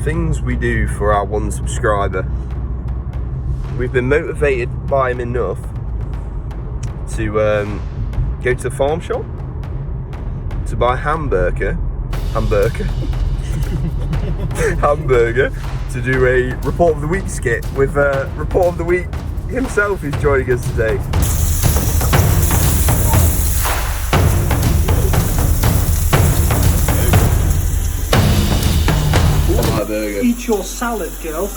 things we do for our one subscriber. We've been motivated by him enough to go to the farm shop to buy hamburger to do a report of the week skit with report of the week himself, who's joining us today. Burger. Eat your salad, girl.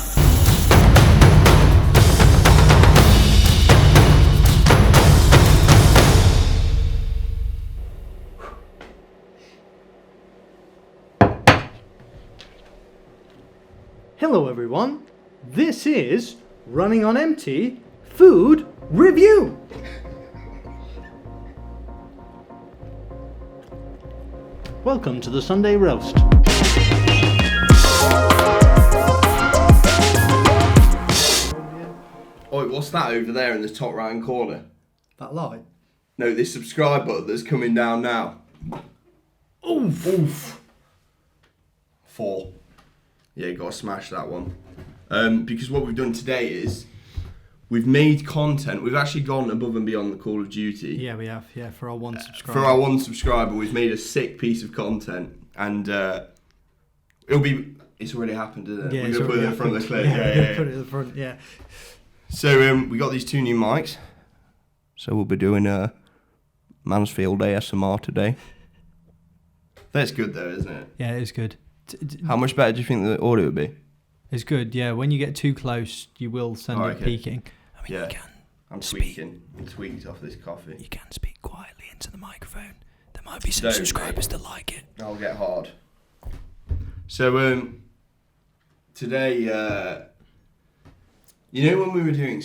Hello everyone, this is Running on Empty Food Review. Welcome to the Sunday Roast. Oh, what's that over there in the top right hand corner? That light? No, this subscribe button that's coming down now. Oof. Oof. 4. Yeah, you gotta smash that one. Because what we've done today is we've made content. We've actually gone above and beyond the Call of Duty. Yeah, we have. Yeah, for our one subscriber. For our one subscriber, we've made a sick piece of content, and it's already happened, isn't it? Yeah, we're gonna put it in front of the clip. Yeah. Put it in the front. Yeah. So we got these 2 new mics. So we'll be doing a Mansfield ASMR today. That's good though, isn't it? Yeah, it is good. How much better do you think the audio would be? It's good, yeah. When you get too close, you will send it peaking. I mean, yeah. you can I'm tweaking. I'm tweaked off this coffee. You can speak quietly into the microphone. There might be some subscribers that like it. I'll get hard. So today, you know when we were doing,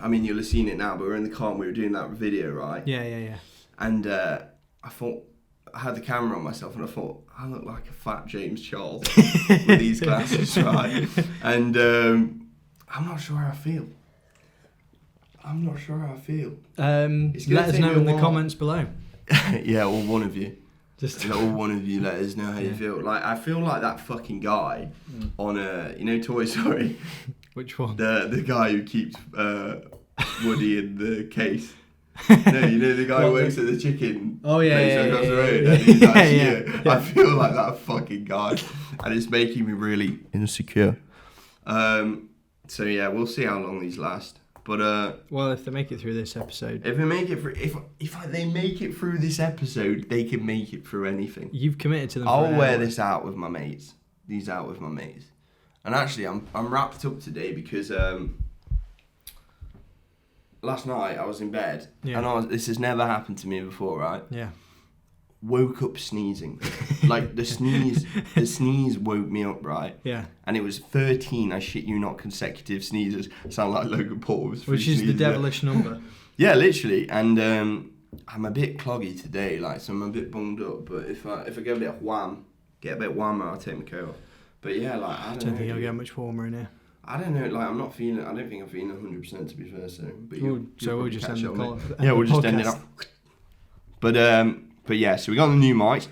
I mean you'll have seen it now, but we were in the car and we were doing that video, right? Yeah. And I thought, I had the camera on myself and I thought, I look like a fat James Charles with these glasses, right? And I'm not sure how I feel. Let us know in the comments below. Yeah, or one of you. Just all one of you let us know how you feel. Like, I feel like that fucking guy on Toy Story. Which one? The guy who keeps Woody in the case. No, the guy who works at the chicken place across the road. And he's actually, I feel like that fucking guy, and it's making me really insecure. So yeah, we'll see how long these last. But well, if they make it through this episode, if they make it through, if they make it through this episode, they can make it through anything. You've committed to them. I'll wear this out with my mates. And actually, I'm wrapped up today because last night I was in bed and this has never happened to me before, right? Yeah. Woke up sneezing. Like the sneeze woke me up, right? Yeah. And it was 13, I shit you not, consecutive sneezes. Sound like Logan Paul was. Which is the devilish number. Yeah, literally. And I'm a bit cloggy today, so I'm a bit bunged up. But if I get a bit whammer, I'll take my coat off. But yeah, I don't know. Think it'll get much warmer in here. I don't know, I don't think I'm feeling 100% to be fair, so. But we'll just end the call. Yeah, we'll just end it up. But yeah, so we got the new mics.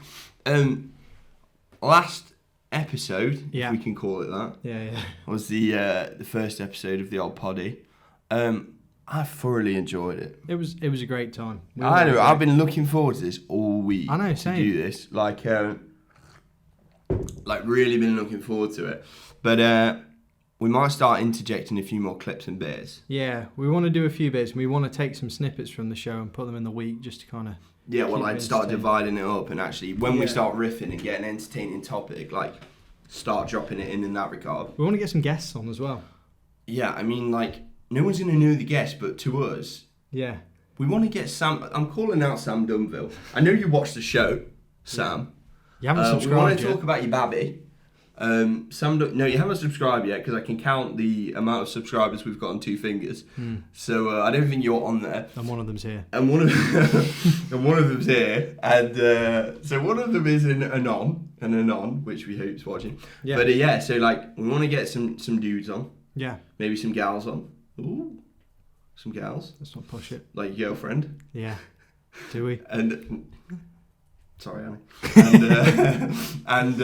Last episode, if we can call it that. Yeah. Was the first episode of the old poddy. I thoroughly enjoyed it. It was a great time. I know. I've been looking forward to this all week. I know, same. To do this, really been looking forward to it. But we might start interjecting a few more clips and bits. Yeah, we want to do a few bits. We want to take some snippets from the show and put them in the week just to kind of. Yeah, well, I'd start dividing it up, and actually, when we start riffing and get an entertaining topic, start dropping it in that regard. We want to get some guests on as well. Yeah, I mean, no one's going to know the guest, but to us, yeah, we want to get Sam. I'm calling out Sam Dunville. I know you watched the show, Sam. You haven't subscribed We want to yet. talk about your babby. No, you haven't subscribed yet because I can count the amount of subscribers we've got on 2 fingers. So I don't think you're on there. And one of them's here. And one of them's here. And so one of them is an Anon, which we hope's watching. Yeah. But so we want to get some dudes on. Yeah. Maybe some gals on. Ooh, some gals. Let's not push it. Like your girlfriend. Yeah. Do we? And sorry, Annie. And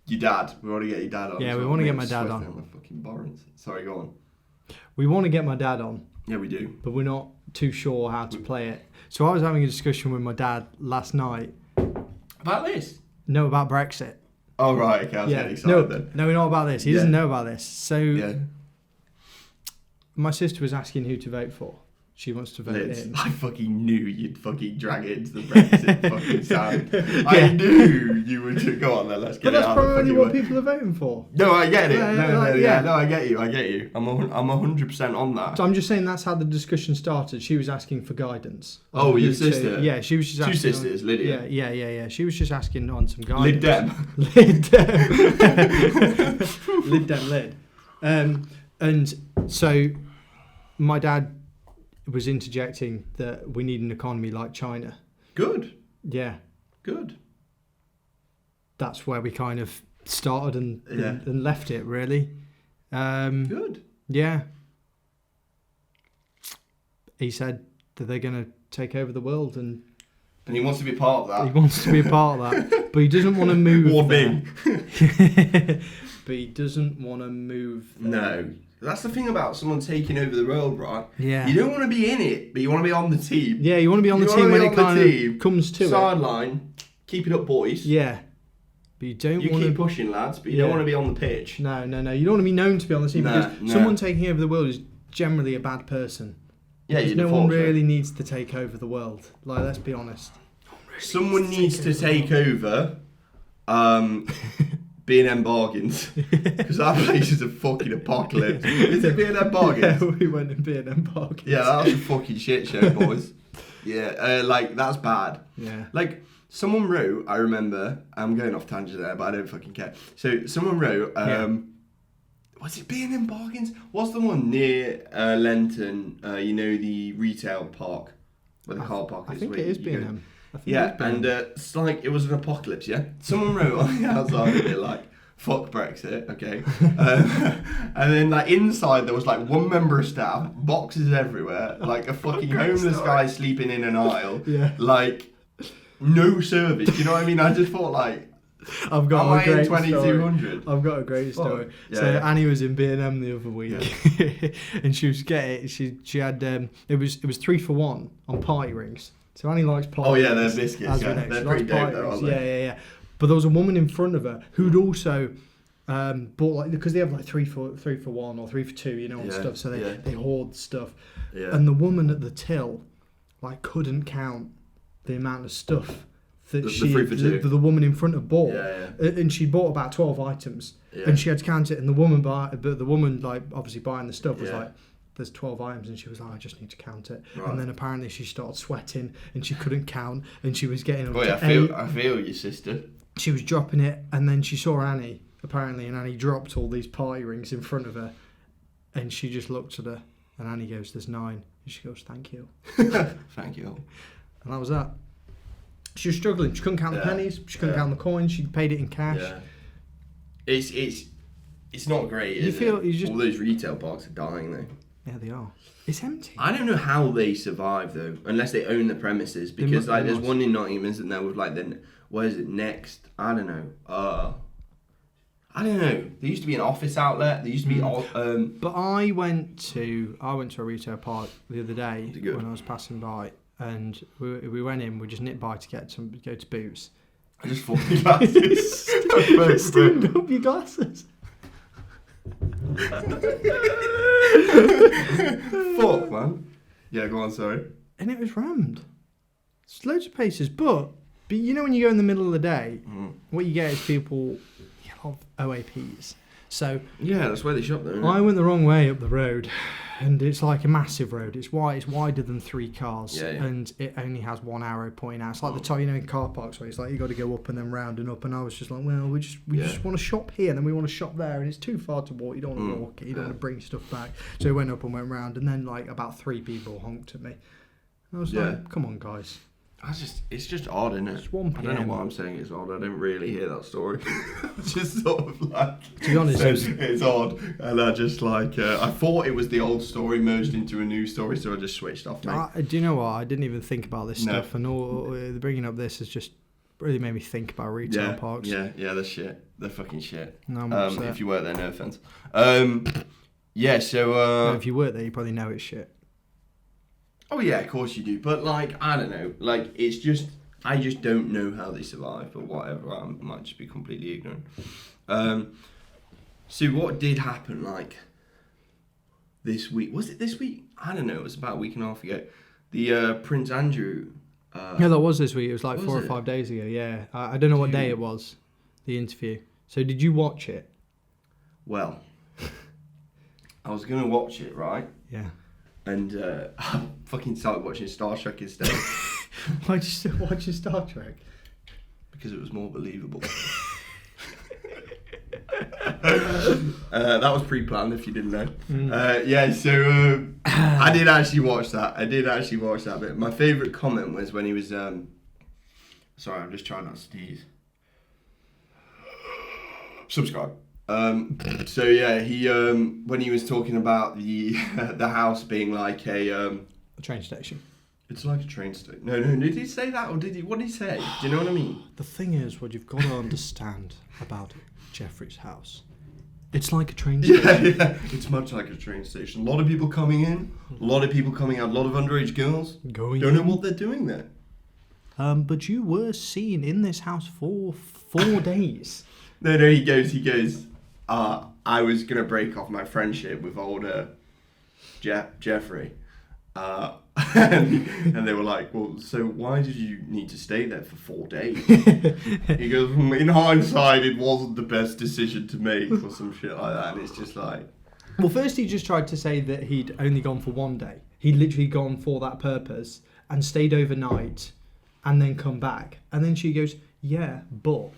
Your dad. We want to get your dad on. Yeah, we want to get my dad on. My fucking Borrans. Sorry, go on. We want to get my dad on. Yeah, we do. But we're not too sure how to play it. So I was having a discussion with my dad last night. About this? No, about Brexit. Oh, right. Okay, I was getting excited then. No, not about this. He doesn't know about this. So yeah. My sister was asking who to vote for. She wants to vote in. I fucking knew you'd fucking drag it into the Brexit fucking sound. Yeah. I knew you would go on there. Let's get it out. But that's probably what people are voting for. No, I get it. No, I get you. I'm 100% on that. So I'm just saying that's how the discussion started. She was asking for guidance. Oh, your sister? Yeah, she was just asking. Two sisters, Lydia. Yeah. She was just asking on some guidance. Lid. And so my dad was interjecting that we need an economy like China. Good. Yeah. Good. That's where we kind of started and left it, really. Good. Yeah. He said that they're going to take over the world and he wants to be part of that. He wants to be a part of that. But he doesn't want to move there. But he doesn't want to move there. No. That's the thing about someone taking over the world, right? Yeah. You don't want to be in it, but you want to be on the team. Yeah, you want to be on the team when it kind of comes to it. Sideline, keep it up, boys. Yeah. But you don't want to... You keep pushing, lads, but you don't want to be on the pitch. No. You don't want to be known to be on the team because someone taking over the world is generally a bad person. Yeah, because no one really needs to take over the world. Like, let's be honest. Someone needs to take over B&M Bargains. Because that place is a fucking apocalypse. Is it B&M Bargains? Yeah, we went to B&M Bargains. Yeah, that was a fucking shit show, boys. Yeah, that's bad. Yeah. Like, someone wrote, I remember, I'm going off tangent there, but I don't fucking care. So, someone wrote, was it B&M Bargains? What's the one near Lenton, the retail park? Where the car park is. I think it is B&M. Yeah, and it's like, it was an apocalypse, yeah? Someone wrote on the outside of it, like, fuck Brexit, okay? And then, like, inside there was, like, one member of staff, boxes everywhere, like, a fucking homeless guy sleeping in an aisle, like, no service, do you know what I mean? I just thought, like, I've got a great 2200. I've got a great story. Yeah, so Annie was in B&M the other week, and she was getting. She had it was 3 for 1 on party rings. So Annie likes party. Oh yeah, they're biscuits. Yeah, they're pretty dope though, aren't they? Yeah. But there was a woman in front of her who'd also bought like because they have like 3 for 1 or 3 for 2, and stuff. So they hoard stuff. Yeah. And the woman at the till like couldn't count the amount of stuff that the woman in front of bought, and she bought about 12 items, and she had to count it. And the woman like obviously buying the stuff was like, "There's 12 items," and she was like, "I just need to count it." Right. And then apparently she started sweating, and she couldn't count, and she was getting. I feel your sister. She was dropping it, and then she saw Annie apparently, and Annie dropped all these party rings in front of her, and she just looked at her, and Annie goes, "There's 9," and she goes, "Thank you." Thank you. And that was that. She was struggling. She couldn't count the pennies. She couldn't count the coins. She paid it in cash. Yeah. It's not great, is it? All those retail parks are dying, though. Yeah, they are. It's empty. I don't know how they survive, though, unless they own the premises. Because there's one in Nottingham, isn't there, with like where is it next? I don't know. There used to be an office outlet. There used to be. But I went to a retail park the other day when I was passing by. And we went in. We just nipped by to go to Boots. I just thought your glasses. Steamed up your glasses. Fuck, man. Yeah, go on. Sorry. And it was rammed. It's loads of places, but when you go in the middle of the day, what you get is people. You get a lot of OAPs. So yeah, that's where they shop though. I went the wrong way up the road. And it's like a massive road. It's wider than 3 cars, and it only has 1 arrow pointing out. It's like the time in car parks where it's like you got to go up and then round and up. And I was just like, well, we just want to shop here, and then we want to shop there, and it's too far to walk. You don't want to walk it. You don't want to bring stuff back. So we went up and went round, and then like about 3 people honked at me. And I was like, come on, guys. It's just odd, isn't it? It's 1 p.m. I don't know why I'm saying it's odd. I don't really hear that story. It's just sort of like... To be honest... it's odd. And I just like... I thought it was the old story merged into a new story, so I just switched off, mate. Do you know what? I didn't even think about this stuff. And all bringing up this is just really made me think about retail parks. Yeah, they're shit. They're fucking shit. No, if you work there, no offense. Yeah, so... no, if you work there, you probably know it's shit. Oh, yeah, of course you do. But, like, I don't know. Like, it's just... I just don't know how they survive, but whatever. I might just be completely ignorant. So what did happen, like, this week? Was it this week? I don't know. It was about a week and a half ago. The Prince Andrew... yeah, that was this week. It was like 4 or 5 days ago, yeah. I don't know what day it was, the interview. So did you watch it? Well, I was going to watch it, right? Yeah. And I fucking started watching Star Trek instead. Why'd you still watch Star Trek? Because it was more believable. That was pre-planned, if you didn't know. Yeah, so I did actually watch that bit. My favourite comment was when he was... sorry, I'm just trying not to sneeze. Subscribe. So yeah, he when he was talking about the house being like a train station. It's like a train station. No, did he say that or did he? What did he say? Do you know what I mean? The thing is, what you've got to understand about Jeffree's house, it's like a train station. Yeah, it's much like a train station. A lot of people coming in, a lot of people coming out, a lot of underage girls. Don't know what they're doing there. But you were seen in this house for 4 days. No, he goes. I was gonna break off my friendship with older Jeffree. And they were like, well, so why did you need to stay there for 4 days? He goes, in hindsight, it wasn't the best decision to make or some shit like that. And it's just like... Well, first he just tried to say that he'd only gone for 1 day. He'd literally gone for that purpose and stayed overnight and then come back. And then she goes, yeah, but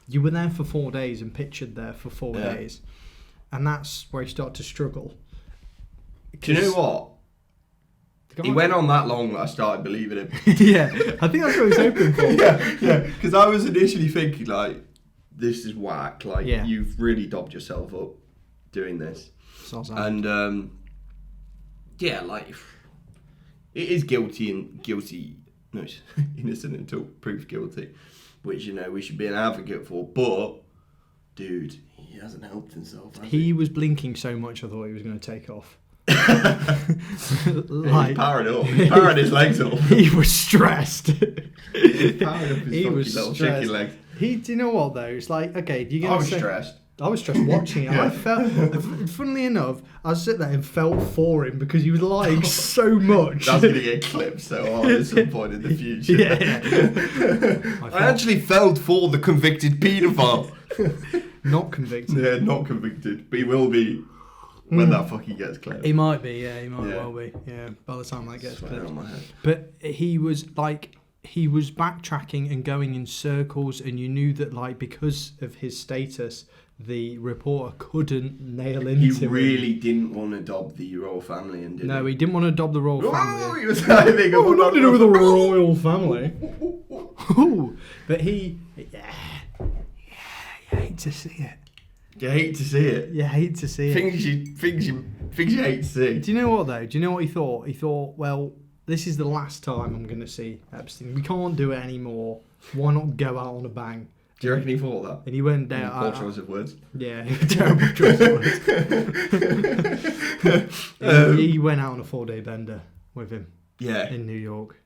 you were there for 4 days and pictured there for 4 days. And that's where he started to struggle. Do you know what? He went on that long that I started believing him. Yeah, I think that's what he's hoping for. Yeah, because I was initially thinking, like, this is whack. Like, you've really dobbed yourself up doing this. And, yeah, like, it is guilty. No, it's innocent until proved guilty, which, you know, we should be an advocate for. But, dude, he hasn't helped himself, has he was blinking so much I thought he was going to take off. Like, he's powering up. He's powering his legs up. He was stressed. He's powering up his little shaky legs. Do you know what though? It's like, okay, I was stressed. I was stressed watching it. I felt, funnily enough, I sat there and felt for him because he was lying so much. That's going to get clipped so hard at some point in the future. Yeah. I actually felt for the convicted paedophile. Not convicted. Yeah, not convicted, but he will be. When that fucking gets clipped. He might be, he might well be, by the time that gets clipped. On my head. But he was backtracking and going in circles, and you knew that, like, because of his status, the reporter couldn't nail into him. He really didn't want to dob the royal family, and did he didn't want to dob the royal family. He was nothing to do with the royal family. But you hate to see it. You hate to see it. You hate to see it. Things you hate to see. Do you know what though? Do you know what he thought? He thought, well, this is the last time I'm going to see Epstein. We can't do it anymore. Why not go out on a bang? Do you reckon he thought that? And he went down. Poor choice of words. Yeah, terrible choice of words. He went out on a 4-day bender with him. Yeah. In New York.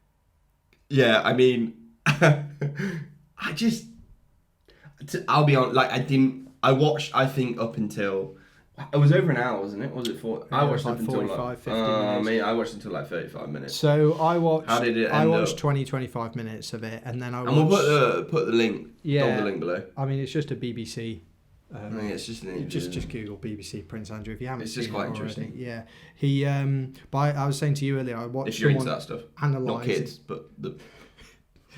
Yeah, I mean, I'll be honest, like, I watched, I think, up until... It was over an hour, wasn't it? Was it 4? I watched like up until 45, 50 minutes. I watched until like 35 minutes. So I watched... How did it end I watched up? 20, 25 minutes of it, and then I watched... And we'll put the link. Yeah. The link below. I mean, it's just a BBC... I think it's just an interview. Just Google BBC Prince Andrew if you haven't seen it quite already. interesting. Yeah. He... But I was saying to you earlier, I watched if you're into that stuff. Not kids, but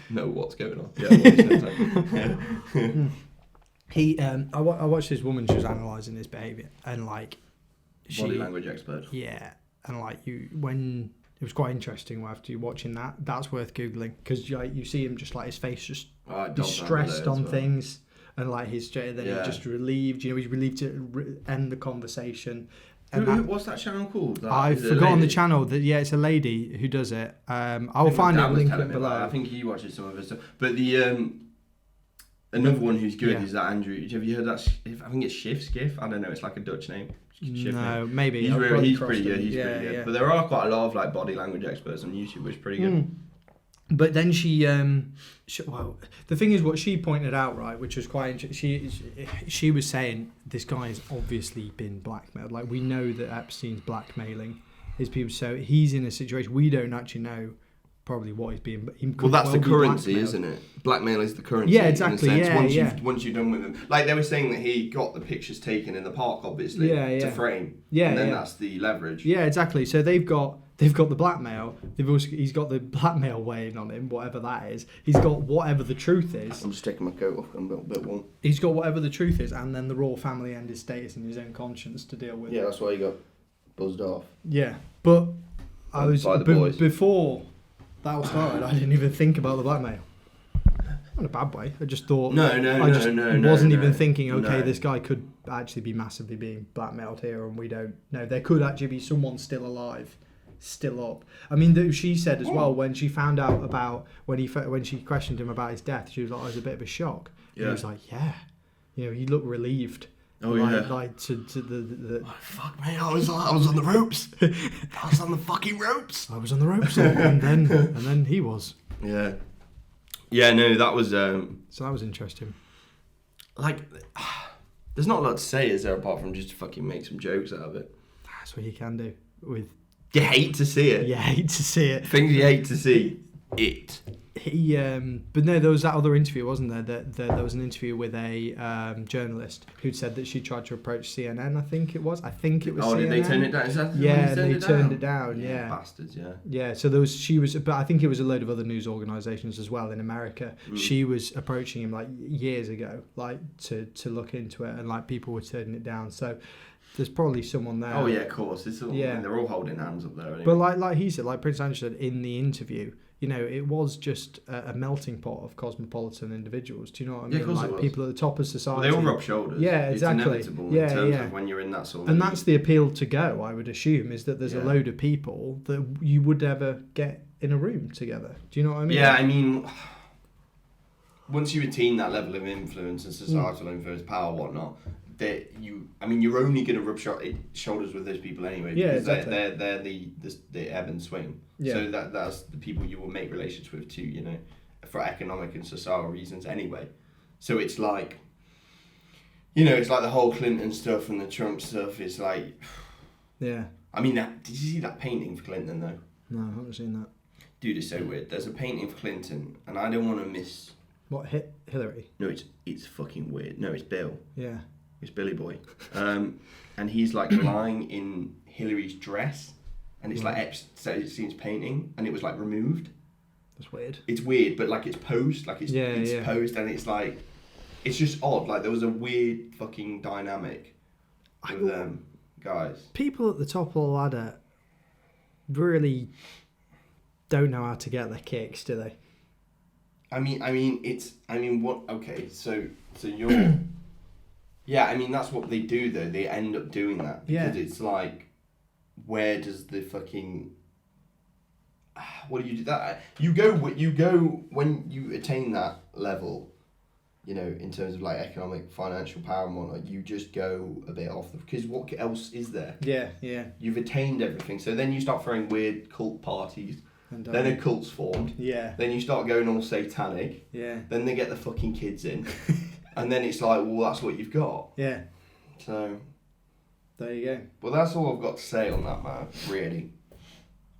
know what's going on. Yeah. I watched this woman. She was analysing his behaviour and like body language expert. Yeah, and like when it was quite interesting. After you watching that, that's worth googling because you see him just like his face just distressed on things and like he just relieved. You know, he's relieved to end the conversation. And what's that channel called? I've forgotten the channel. It's a lady who does it. I will find it. Link it below. I think he watches some of his stuff, but the Another one who's good is that Andrew. Have you heard that? I think it's Skiff. I don't know. It's like a Dutch name. No, maybe. He's pretty good. He's pretty good. But there are quite a lot of like body language experts on YouTube, which is pretty good. But then well, the thing is, what she pointed out, right, which was quite interesting. She was saying this guy has obviously been blackmailed. Like, we know that Epstein's blackmailing his people, so he's in a situation we don't actually know probably what he's being. Well, that's the currency, isn't it? Blackmail is the currency. Yeah, exactly. In a sense. Once you've done with them, like they were saying that he got the pictures taken in the park, obviously, to frame. And then that's the leverage. Yeah, exactly. So they've got the blackmail. He's got the blackmail weighing on him, whatever that is. He's got whatever the truth is. I'm just taking my coat off. I'm a bit warm. He's got whatever the truth is, and then the royal family and his status and his own conscience to deal with. Yeah, that's why he got buzzed off. Yeah, but I was by the boys. Before that all started. I didn't even think about the blackmail. Not in a bad way. I just thought. I wasn't even thinking. Okay, this guy could actually be massively being blackmailed here, and we don't know. There could actually be someone still alive. Still up. I mean, she said as well when she found out about when she questioned him about his death, she was like, "Oh, it was a bit of a shock." Yeah. And he was like, "Yeah," he looked relieved. Oh like to the. Oh, fuck me! I was on the ropes. I was on the fucking ropes. I was on the ropes, and then he was. Yeah. Yeah. No, that was. So that was interesting. Like, there's not a lot to say, is there, apart from just fucking make some jokes out of it. That's what you can do with. You hate to see it. You hate to see it. Things you hate to see. It. But no, there was that other interview, wasn't there? There was an interview with a journalist who'd said that she tried to approach CNN. I think it was. Oh, did they turn it down? Is that they turned it down. Yeah, bastards. Yeah. Yeah. So but I think it was a load of other news organisations as well in America. She was approaching him like years ago, like to look into it, and like people were turning it down. So. There's probably someone there. Oh yeah, of course. They're all holding hands up there. Anyway. But like he said, like Prince Andrew said in the interview, it was just a melting pot of cosmopolitan individuals. Do you know what I mean? Yeah, of course like it was. People at the top of society. Well, they all rub shoulders. Yeah, exactly. It's inevitable in terms of when you're in that sort of. And that's the appeal to go. I would assume is that there's a load of people that you would never get in a room together. Do you know what I mean? Yeah, I mean, once you attain that level of influence and societal influence, power, whatnot. You're only going to rub shoulders with those people anyway. Yeah, because exactly. They're the ebb and swing. Yeah. So that's the people you will make relations with too. For economic and societal reasons anyway. So it's like, it's like the whole Clinton stuff and the Trump stuff. It's like, yeah. I mean, did you see that painting for Clinton though? No, I haven't seen that. Dude, it's so weird. There's a painting for Clinton, and I don't want to miss. What, Hillary? No, it's fucking weird. No, it's Bill. Yeah. It's Billy Boy, and he's like lying in Hillary's dress, and it's like Epstein's painting, and it was like removed. That's weird. It's weird, but like it's posed, like it's posed, and it's like it's just odd. Like there was a weird fucking dynamic with them guys. People at the top of the ladder really don't know how to get their kicks, do they? What? Okay, so you're. Yeah, I mean, that's what they do, though. They end up doing that. Because it's like, where does the fucking... What do you do that? You go when you attain that level, in terms of like economic, financial power and whatnot, you just go a bit off because what else is there? Yeah, yeah. You've attained everything. So then you start throwing weird cult parties. And then a cult's formed. Yeah. Then you start going all satanic. Yeah. Then they get the fucking kids in. And then it's like, well, that's what you've got. Yeah. So. There you go. Well, that's all I've got to say on that, man. Really.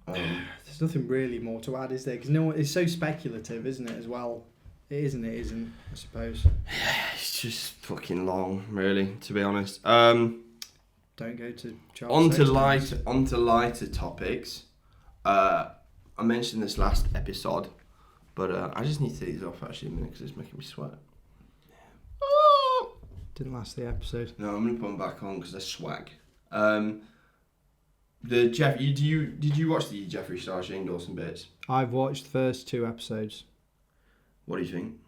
There's nothing really more to add, is there? Because it's so speculative, isn't it? As well, it isn't. I suppose. Yeah, it's just fucking long, really. To be honest. Don't go to. Onto lighter topics. I mentioned this last episode, but I just need to take these off actually a minute because it's making me sweat. Didn't last the episode. No, I'm gonna put them back on because they're swag. Did you watch the Jeffree Star Shane Dawson bits? I've watched the first 2 episodes. What do you think?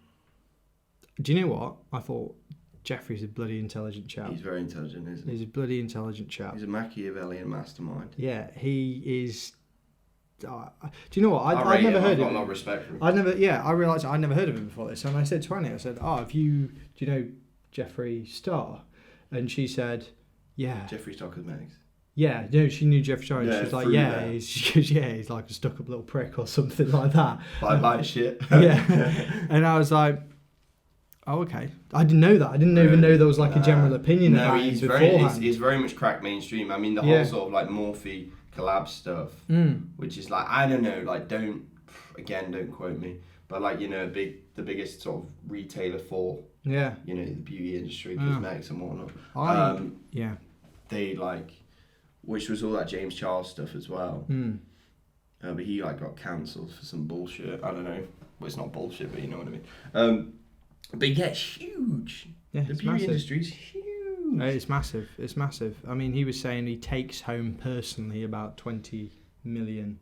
Do you know what? I thought Jeffree's a bloody intelligent chap. He's very intelligent, isn't he? He's a bloody intelligent chap. He's a Machiavellian mastermind. Yeah, he is do you know what? I'd never heard of him. I've got a lot of respect for him. I realised I'd never heard of him before this. And I said to Annie, I said, do you know Jeffree Star? And she said, yeah. Jeffree Star Cummings. Yeah, she knew Jeffree Star. And she was like, he's like a stuck-up little prick or something like that. Bye shit. Yeah. And I was like, oh, okay. I didn't know that. I didn't even know there was like a general opinion about him beforehand. He's very much cracked mainstream. I mean, the whole sort of like Morphe collab stuff, which is like, I don't know, like don't quote me, but like, the biggest sort of retailer for, the beauty industry, cosmetics and whatnot. They like, which was all that James Charles stuff as well. But he like got cancelled for some bullshit. I don't know. Well, it's not bullshit, but you know what I mean. But yeah, it's huge. Yeah, the beauty industry is huge. It's massive. It's massive. I mean, he was saying he takes home personally about 20 million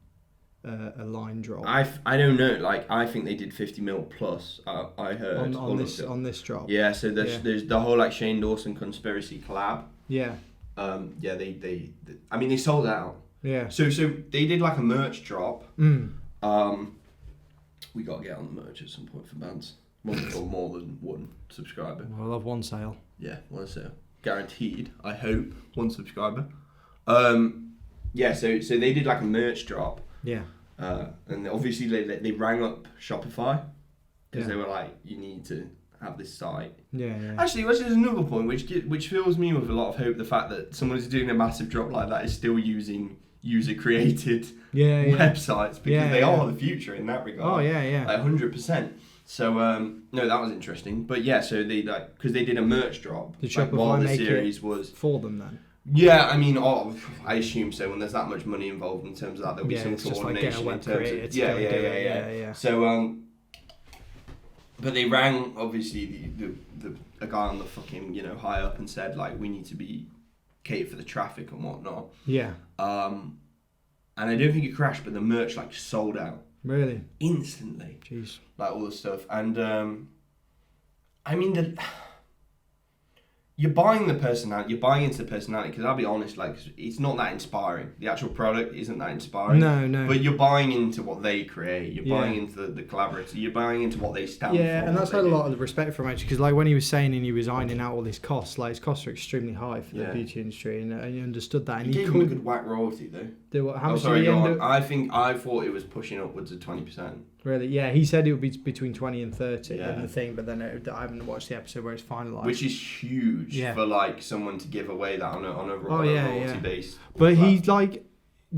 a line drop. I don't know. Like, I think they did 50 mil plus. I heard on this drop. Yeah. So there's the whole like Shane Dawson conspiracy collab. Yeah. They I mean, they sold out. Yeah. So they did like a merch drop. We got to get on the merch at some point for bands. More than one subscriber. Well, I'll have one sale. Yeah, one sale. Guaranteed, I hope. One subscriber. Yeah, so they did like a merch drop. Yeah. And obviously they rang up Shopify because they were like, you need to have this site. Yeah. Actually, which is another point which fills me with a lot of hope, the fact that someone who's doing a massive drop like that is still using user-created websites, because they are the future in that regard. Oh, yeah. Like 100%. So, no, that was interesting. But yeah, so they, like, because they did a merch drop. Did Shopify make it was for them then? Yeah, I mean, I assume so. When there's that much money involved in terms of that, there'll be some coordination in terms of... Yeah. So, but they rang, obviously, the guy on the fucking, high up and said, like, we need to be catered for the traffic and whatnot. Yeah. And I don't think it crashed, but the merch, like, sold out. Really? Instantly. Jeez. Like, all the stuff. And, I mean, you're buying the personality, you're buying into the personality, because I'll be honest, like, it's not that inspiring. The actual product isn't that inspiring. No. But you're buying into what they create. You're buying into the collaborator. You're buying into what they stand for. Yeah, and that's had a lot of the respect from actually, because like when he was saying and he was ironing out all his costs, like his costs are extremely high for the beauty industry, and he understood that. And he gave him a good whack royalty though. How much did he end up? I thought it was pushing upwards of 20%. Really? Yeah, he said it would be between 20 and 30 in the thing, but then I haven't watched the episode where it's finalised. Which is huge for like someone to give away that on a royalty base. But he's like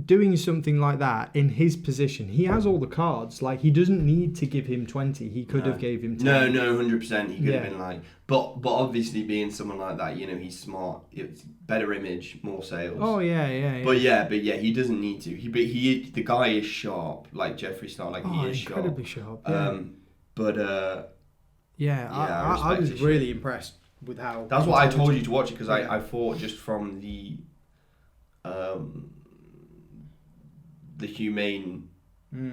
doing something like that in his position. He has all the cards. Like, he doesn't need to give him 20. He could have gave him 10. No, 100%. He could have been like, but obviously being someone like that, he's smart. It's better image, more sales. Oh yeah. But yeah, he doesn't need to. The guy is sharp, like Jeffree Star. Like, he is incredibly sharp. Yeah. I was really impressed with how. That's why I told you to watch it, because I thought just from the humane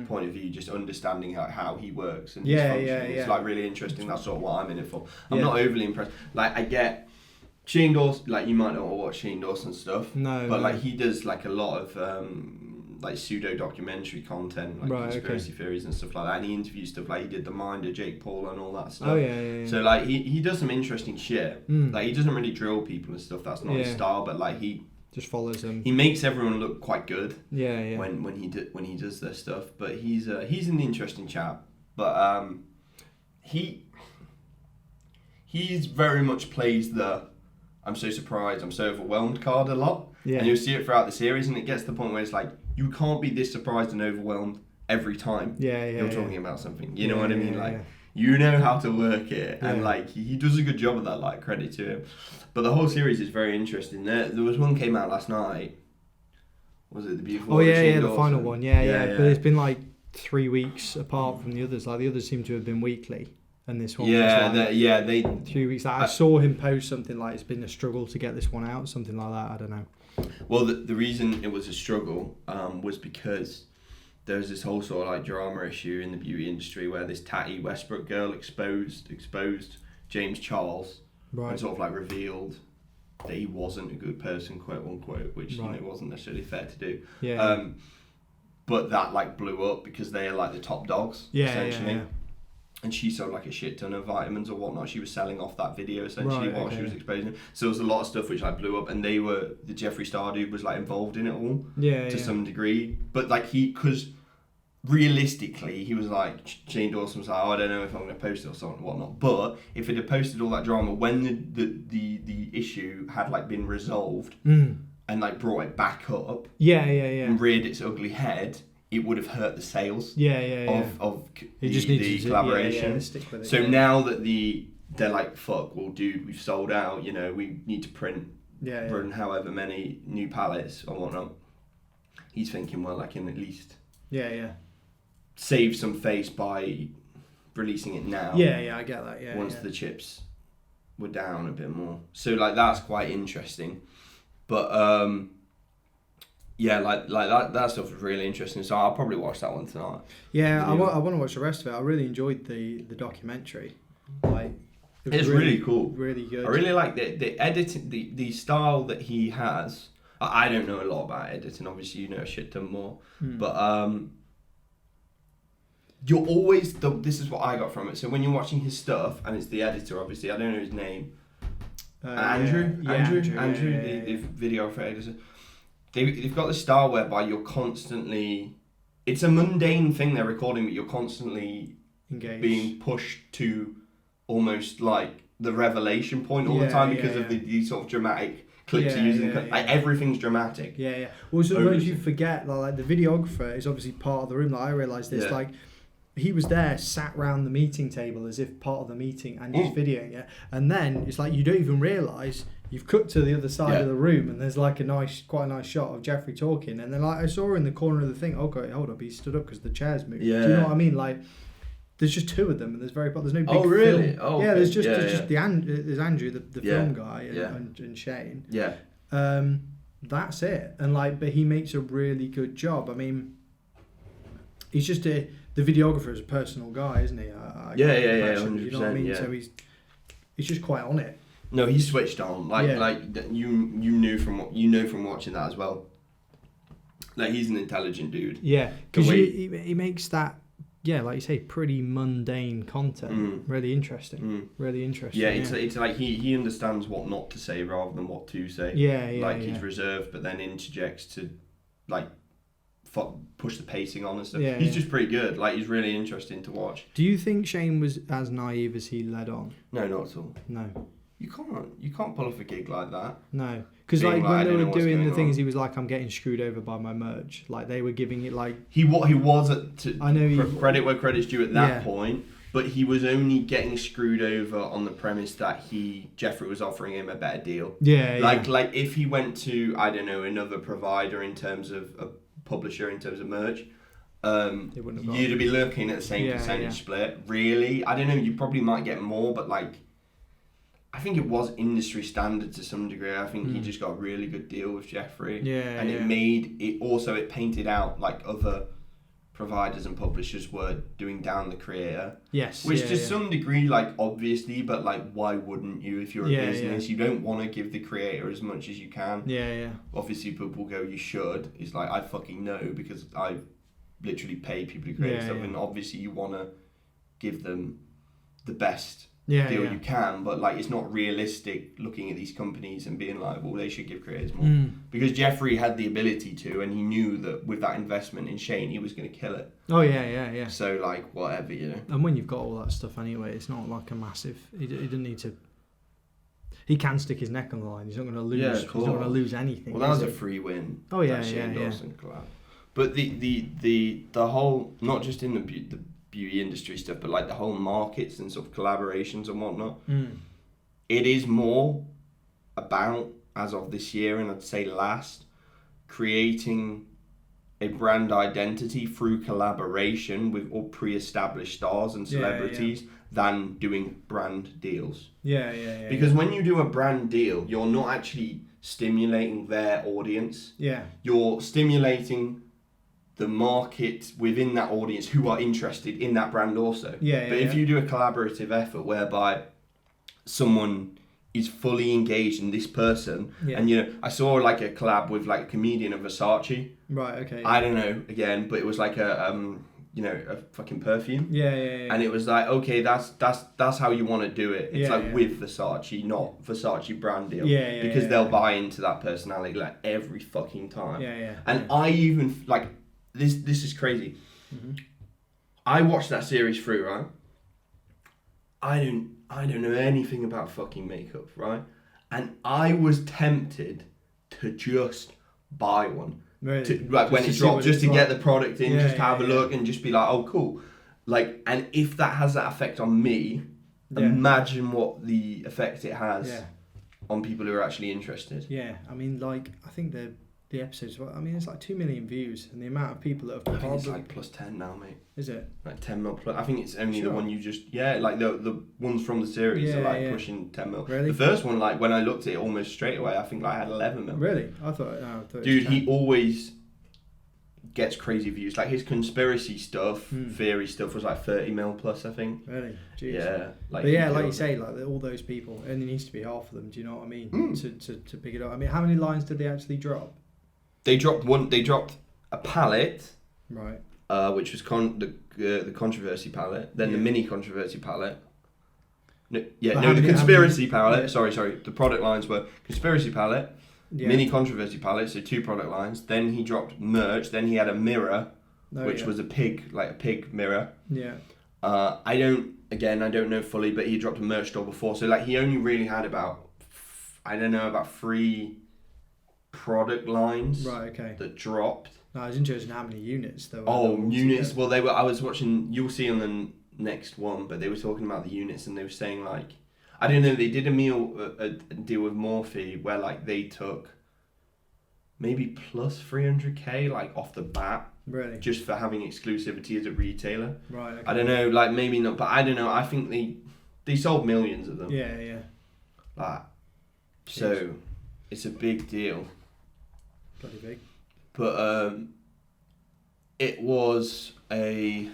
point of view, just understanding how he works and his functioning. It's like really interesting. That's sort of what I'm in it for. I'm not overly impressed. Like, I get Shane Dawson, like, you might not watch Shane Dawson stuff, but like he does like a lot of like pseudo documentary content, like conspiracy theories and stuff like that, and he interviews stuff, like he did the Minder, Jake Paul and all that stuff. So like he does some interesting shit. Like, he doesn't really drill people and stuff, that's not his style, but like he just follows him. He makes everyone look quite good. Yeah. When he does this stuff, but he's an interesting chap. But he's very much plays the I'm so surprised, I'm so overwhelmed card a lot. Yeah. And you'll see it throughout the series, and it gets to the point where it's like, you can't be this surprised and overwhelmed every time you're talking about something. You know what I mean? Like, you know how to work it, and like he does a good job of that. Like, credit to him. But the whole series is very interesting. There was one came out last night. Was it the Beautiful? Oh yeah, the final one. Yeah. But it's been like 3 weeks apart from the others. Like, the others seem to have been weekly, and this one was like 3 weeks. Like, I saw him post something like it's been a struggle to get this one out, something like that. I don't know. Well, the reason it was a struggle was because there's this whole sort of like drama issue in the beauty industry where this Tatty Westbrook girl exposed James Charles, and sort of like revealed that he wasn't a good person, quote unquote, which wasn't necessarily fair to do. but that like blew up because they are like the top dogs, essentially. Yeah. And she sold like a shit ton of vitamins or whatnot. She was selling off that video essentially while she was exposing it. So there was a lot of stuff which like blew up, and the Jeffree Star dude was like involved in it all to some degree. But like because realistically he was like, Shane Dawson was like, I don't know if I'm going to post it or something and whatnot. But if it had posted all that drama when the issue had like been resolved and like brought it back up, and reared its ugly head, it would have hurt the sales of the collaboration. Stick with it, so now that they're like, fuck, well dude, we've sold out, you know, we need to run however many new pallets or whatnot. He's thinking, well, I can at least save some face by releasing it now. I get that. Once the chips were down a bit more. So like that's quite interesting. But like that stuff was really interesting. So I'll probably watch that one tonight. Yeah, I want to watch the rest of it. I really enjoyed the documentary. Like, it's really cool. Really good. I really like the editing, the style that he has. I don't know a lot about editing. Obviously, you know a shit ton more. But you're always this is what I got from it. So when you're watching his stuff, and it's the editor, obviously, I don't know his name. Andrew, the videographer editor. They've got the style whereby you're constantly, it's a mundane thing they're recording, but you're constantly being pushed to almost like the revelation point all the time because of the sort of dramatic clips you're using. Like everything's dramatic. Well, sometimes you forget that like the videographer is obviously part of the room. Like I realised this, like he was there, sat round the meeting table as if part of the meeting and he's videoing it. And then it's like you don't even realise you've cut to the other side of the room and there's like quite a nice shot of Jeffree talking. And then like I saw in the corner of the thing, okay, hold up, he stood up because the chair's moved. Yeah. Do you know what I mean? Like there's just two of them and there's no big really? film. Oh, yeah, there's just there's Andrew, the film guy and Shane. Yeah. That's it. And like, but he makes a really good job. I mean, he's just the videographer is a personal guy, isn't he? 100%. You know what I mean? So he's just quite on it. No, he's switched on. Like you knew from watching that as well. Like he's an intelligent dude. Yeah, because he makes that. Yeah, like you say, pretty mundane content. Really interesting. Really interesting. Yeah, it's like he understands what not to say rather than what to say. He's reserved, but then interjects to like push the pacing on and stuff. He's just pretty good. Like he's really interesting to watch. Do you think Shane was as naive as he led on? No, not at all. No. You can't pull off a gig like that. No, because like when they were doing the things, he was like, "I'm getting screwed over by my merch." Like they were giving it like he was credit where credit's due at that point, but he was only getting screwed over on the premise that Jeffree was offering him a better deal. Like if he went to another provider in terms of a publisher in terms of merch. You'd be looking at the same percentage split. Really, I don't know. You probably might get more, but like. I think it was industry standard to some degree. I think he just got a really good deal with Jeffree. It painted out like other providers and publishers were doing down the creator. Yes. Which to some degree, like obviously, but like why wouldn't you if you're a business? You don't want to give the creator as much as you can. Obviously people go, you should. It's like, I fucking know because I literally pay people to create stuff and obviously you want to give them the best deal you can, but like it's not realistic looking at these companies and being like, well, they should give creators more because Jeffree had the ability to, and he knew that with that investment in Shane, he was going to kill it. So like whatever, you know. And when you've got all that stuff anyway, it's not like a massive. He didn't need to. He can stick his neck on the line. He's not going to lose. He's not going to lose anything. Well, that was a free win. Dawson collab. But the whole, not just in the beauty industry stuff, but like the whole markets and sort of collaborations and whatnot. It is more about, as of this year and I'd say last, creating a brand identity through collaboration with all pre-established stars and celebrities than doing brand deals. Because when you do a brand deal, you're not actually stimulating their audience. You're stimulating the market within that audience who are interested in that brand also. But if you do a collaborative effort whereby someone is fully engaged in this person. Yeah. And, you know, I saw like a collab with like a comedian of Versace. Right, okay. I don't know, again, but it was like a, you know, a fucking perfume. Yeah. And it was like, okay, that's how you want to do it. It's with Versace, not Versace brand deal. Because they'll buy into that personality like every fucking time. And I even, like, this is crazy. Mm-hmm. I watched that series through, right? I don't know anything about fucking makeup, right? And I was tempted to just buy one. Really? Like when it dropped, just to get the product in, just to have a look and just be like, oh, cool. Like, and if that has that effect on me, imagine what the effect it has on people who are actually interested. Yeah, I mean, like, I think the episodes, I mean, it's like 2 million views, and the amount of people that have... I think it's like plus 10 now, mate. Is it? Like 10 mil plus. I think it's only the one you just... Yeah, like the ones from the series are like pushing 10 mil. Really? The first one, like, when I looked at it almost straight away, I think like, I had 11 mil. Really? I thought Dude, he always gets crazy views. Like, his conspiracy stuff, theory stuff was like 30 mil plus, I think. Really? Jeez. Yeah. Like you say, like half those people, and there needs to be half of them, do you know what I mean? To pick it up. I mean, how many lines did they actually drop? They dropped a palette, right? Which was the controversy palette, then the mini controversy palette. The conspiracy palette. Yeah. Sorry. The product lines were conspiracy palette, mini controversy palette. So 2 product lines. Then he dropped merch. Then he had a mirror, which was a pig mirror. Yeah. I don't know fully, but he dropped a merch store before. So like he only really had about 3 product lines that dropped. No, I was interested in how many units though. Units. Well, I was watching. You'll see on the next one, but they were talking about the units, and they were saying like, I don't know. They did a deal with Morphe where like they took maybe plus 300k like off the bat. Really? Just for having exclusivity as a retailer. Right. Okay. I don't know. Like maybe not, but I don't know. I think they sold millions of them. Yeah. Like, so it's a big deal. Bloody big. But it was the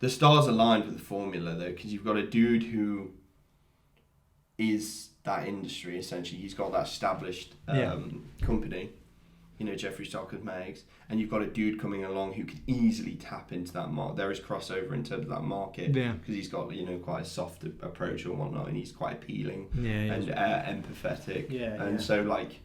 stars aligned with the formula though, because you've got a dude who is that industry essentially. He's got that established company, you know, Jeffree Cosmetics, and you've got a dude coming along who can easily tap into that market. There is crossover in terms of that market because he's got, you know, quite a soft approach and whatnot, and he's quite appealing and empathetic. So like.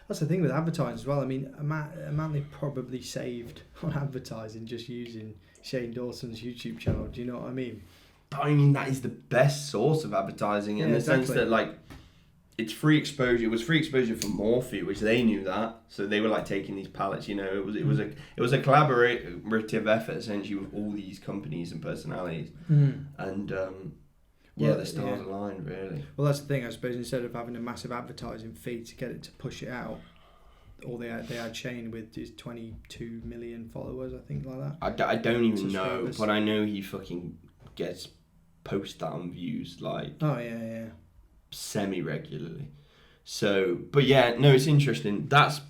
That's the thing with advertising as well. I mean, a man they probably saved on advertising just using Shane Dawson's YouTube channel. Do you know what I mean? But I mean, that is the best source of advertising in the sense that, like, it's free exposure. It was free exposure for Morphe, which they knew that. So they were like taking these palettes. You know, it was a collaborative effort essentially with all these companies and personalities. And the stars aligned, really. Well, that's the thing, I suppose. Instead of having a massive advertising fee to get it to push it out, all they had Shane with his 22 million followers, I think, like that. I don't even know, but I know he fucking gets post-down views, like... Oh, yeah. Semi-regularly. So, but yeah, no, it's interesting. That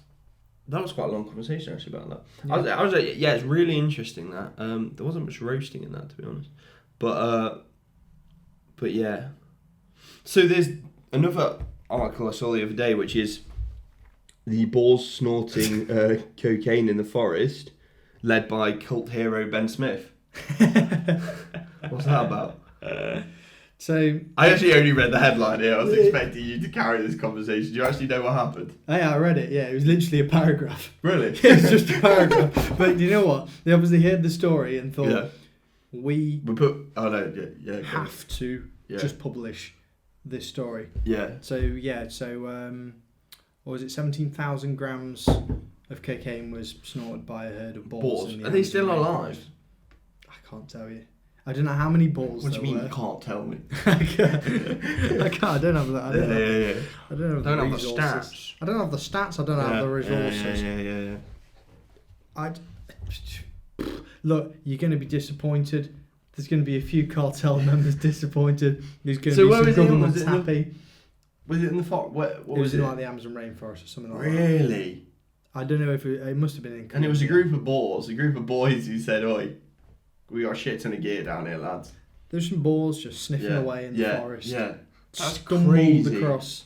was quite a long conversation, actually, about that. Yeah. I was like, yeah, it's really interesting, that. There wasn't much roasting in that, to be honest. But yeah. So there's another article I saw the other day, which is the balls snorting cocaine in the forest, led by cult hero Ben Smith. What's that about? So I actually only read the headline here. I was expecting you to carry this conversation. Do you actually know what happened? Yeah, I read it. Yeah, it was literally a paragraph. Really? It's just a paragraph. But you know what? They obviously heard the story and thought, we have to just publish this story. Yeah. So what was it? 17,000 grams of cocaine was snorted by a herd of bulls. Are they still alive? I can't tell you. I don't know how many bulls. What do you mean you can't tell me? I can't. I don't have that. I don't have the stats. I don't have the stats. I don't have the resources. Yeah. Look, you're going to be disappointed. There's going to be a few cartel members disappointed. There's going to be some governments happy. Was it in the forest? It was in like the Amazon rainforest or something like that. Really? I don't know if it must have been in. And it was a group of boys who said, "Oi, we got a shit ton of gear down here, lads." There's some boars just sniffing away in the forest. Yeah. stumbled across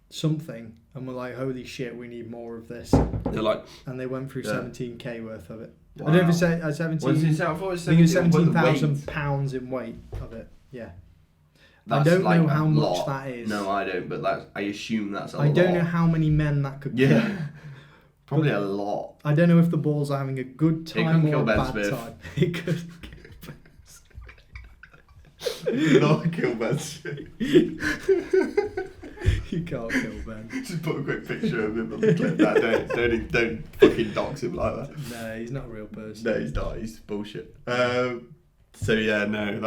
something and were like, holy shit, we need more of this. They're like, and they went through 17k worth of it. Wow. I don't know if it's 17. What did it sound for? I think it's 17,000 pounds in weight of it. Yeah. That's I don't like know how much lot. that is. No, I don't. But I assume that's a lot. I don't know how many men that could kill. Probably a lot. I don't know if the balls are having a good time or a bad Smith. time. It could Not kill Ben Smith. You can't kill Ben. Just put a quick picture of him on the clip. Don't fucking dox him like that. No, he's not a real person. No, he's not. He's bullshit. So yeah, no,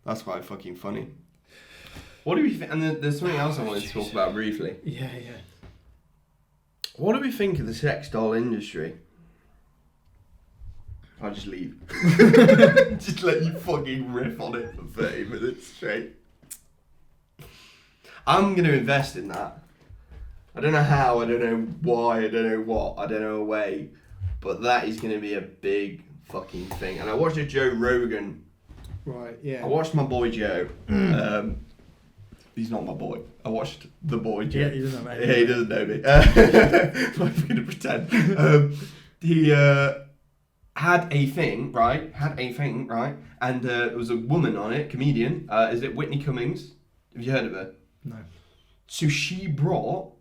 that's quite fucking funny. What do we think? And there's something else I wanted to talk about briefly. Yeah. What do we think of the sex doll industry? I'll just leave. Just let you fucking riff on it for 30 minutes straight. I'm going to invest in that. I don't know how, I don't know why, I don't know what, I don't know a way, but that is going to be a big fucking thing. And I watched a Joe Rogan. Right, yeah. I watched my boy Joe. He's not my boy. I watched the boy Joe. Yeah, he doesn't know me. Yeah, he doesn't know me. I'm going to pretend. He had a thing, right? And there was a woman on it, comedian. Is it Whitney Cummings? Have you heard of her? No. So she brought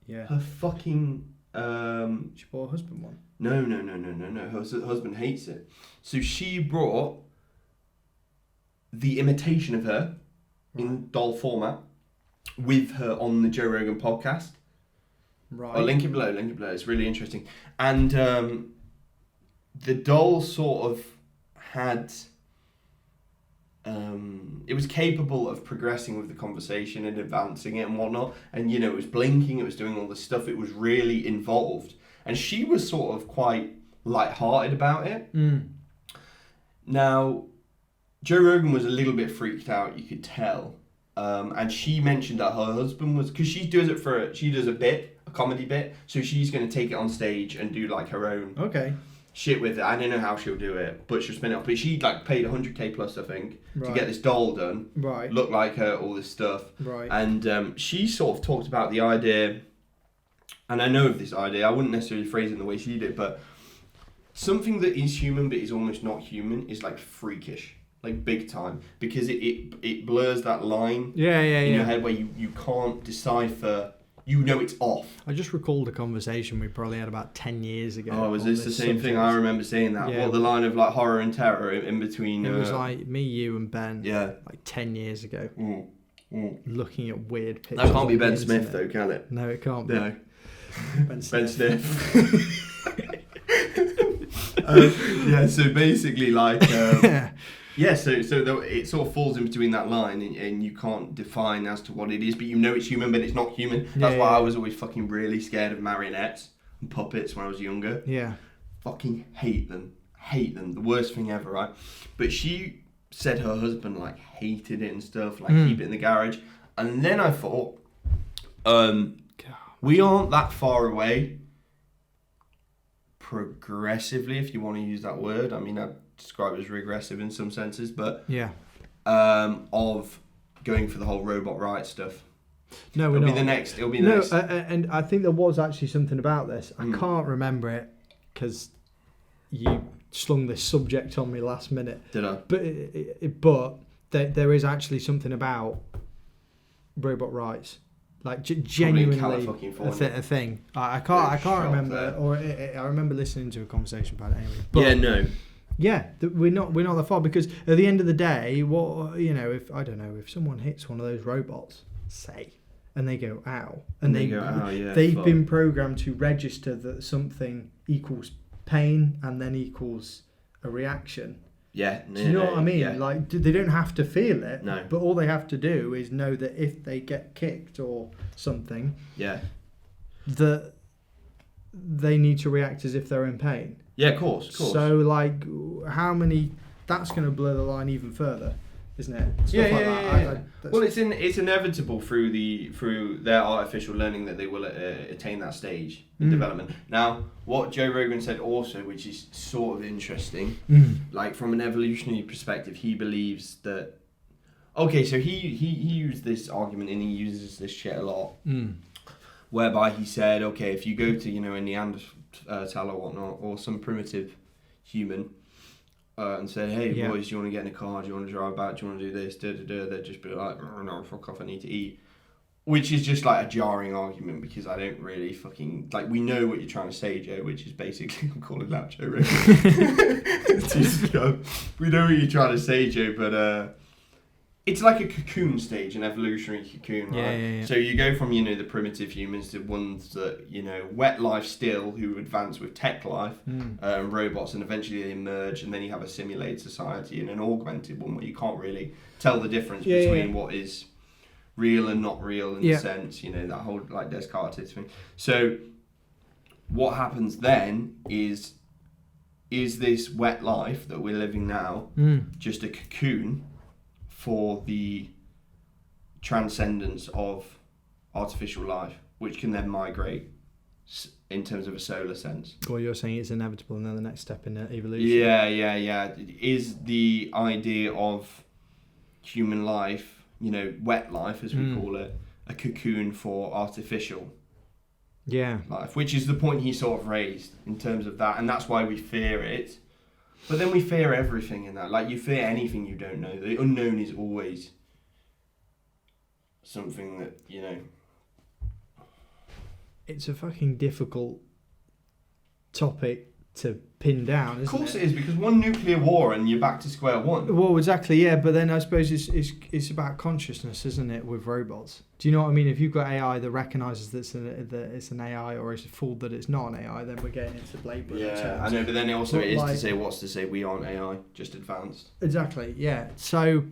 her fucking... She brought her husband one? No. Her husband hates it. So she brought the imitation of her in doll format with her on the Joe Rogan podcast. Right. I'll link it below. It's really interesting. And the doll sort of had... it was capable of progressing with the conversation and advancing it and whatnot. And, it was blinking, it was doing all this stuff. It was really involved. And she was sort of quite light-hearted about it. Now, Joe Rogan was a little bit freaked out, you could tell. And she mentioned that her husband was... Because she does a comedy bit. So she's going to take it on stage and do, her own... shit with it. I don't know how she'll do it, but she'll spin it up. But she paid 100k plus, I think, to get this doll done. Right. Look like her, all this stuff. Right. And she sort of talked about the idea, and I know of this idea. I wouldn't necessarily phrase it in the way she did, but something that is human but is almost not human is freakish, big time, because it blurs that line in your head where you can't decipher. It's off. I just recalled a conversation we probably had about 10 years ago. Oh, was this the same thing? I remember saying that. Yeah. What, the line of horror and terror in between... It was me, you and Ben. Yeah. 10 years ago. Looking at weird pictures. That can't be Ben Smith though, can it? No, it can't be. No. Ben Smith. So basically so it sort of falls in between that line and you can't define as to what it is, but it's human, but it's not human. That's why I was always fucking really scared of marionettes and puppets when I was younger. Yeah. Fucking hate them. The worst thing ever, right? But she said her husband hated it and stuff, keep it in the garage. And then I thought, we aren't that far away progressively, if you want to use that word. I mean, I'd describe it as regressive in some senses, but of going for the whole robot rights stuff. No, we're not. It'll be the next. And I think there was actually something about this. I can't remember it because you slung this subject on me last minute. Did I? But there is actually something about robot rights. Genuinely a thing. I can't remember, I remember listening to a conversation about it anyway. But we're not that far, because at the end of the day, if someone hits one of those robots, and they go ow, and they've been programmed to register that something equals pain and then equals a reaction. Yeah, do you know what I mean? Yeah. They don't have to feel it. No. But all they have to do is know that if they get kicked or something, that they need to react as if they're in pain. Yeah, of course. So, how many... That's going to blur the line even further, isn't it? Well, it's inevitable through their artificial learning that they will attain that stage in development. Now, what Joe Rogan said also, which is sort of interesting, from an evolutionary perspective, he believes that Okay, so he used this argument, and he uses this shit a lot, whereby he said, okay, if you go to, you know, a Neanderthal or whatnot, or some primitive human, and say, hey, boys, do you want to get in a car? Do you want to drive back? Do you want to do this? They'd just be like, oh, no, fuck off, I need to eat. Which is just like a jarring argument, because I don't really fucking... Like, we know what you're trying to say, Joe, which is basically... I'm calling that Joe Rogan. We know what you're trying to say, Joe, but... It's like a cocoon stage, an evolutionary cocoon, right? Yeah. So you go from, you know, the primitive humans to ones that, you know, wet life still, who advance with tech life, robots, and eventually they emerge, and then you have a simulated society and an augmented one where you can't really tell the difference between what is real and not real in a sense, you know, that whole, like, Descartes thing. So what happens then is this wet life that we're living now just a cocoon for the transcendence of artificial life, which can then migrate in terms of a solar sense? Well, you're saying it's inevitable and then the next step in evolution. Yeah. Is the idea of human life, you know, wet life as we call it, a cocoon for artificial life? Which is the point he sort of raised in terms of that, and that's why we fear it. But then we fear everything in that. Like, you fear anything you don't know. The unknown is always something that, you know... It's a fucking difficult topic to pin down, isn't it? Of course it is, because one nuclear war and you're back to square one. Well, exactly, yeah, but then I suppose it's about consciousness, isn't it, with robots? Do you know what I mean? If you've got AI that recognises that it's an AI, or is fooled that it's not an AI, then we're getting into Blade Runner terms. I know, but then also it is like, to say, what's to say we aren't AI, just advanced? Exactly, yeah. So...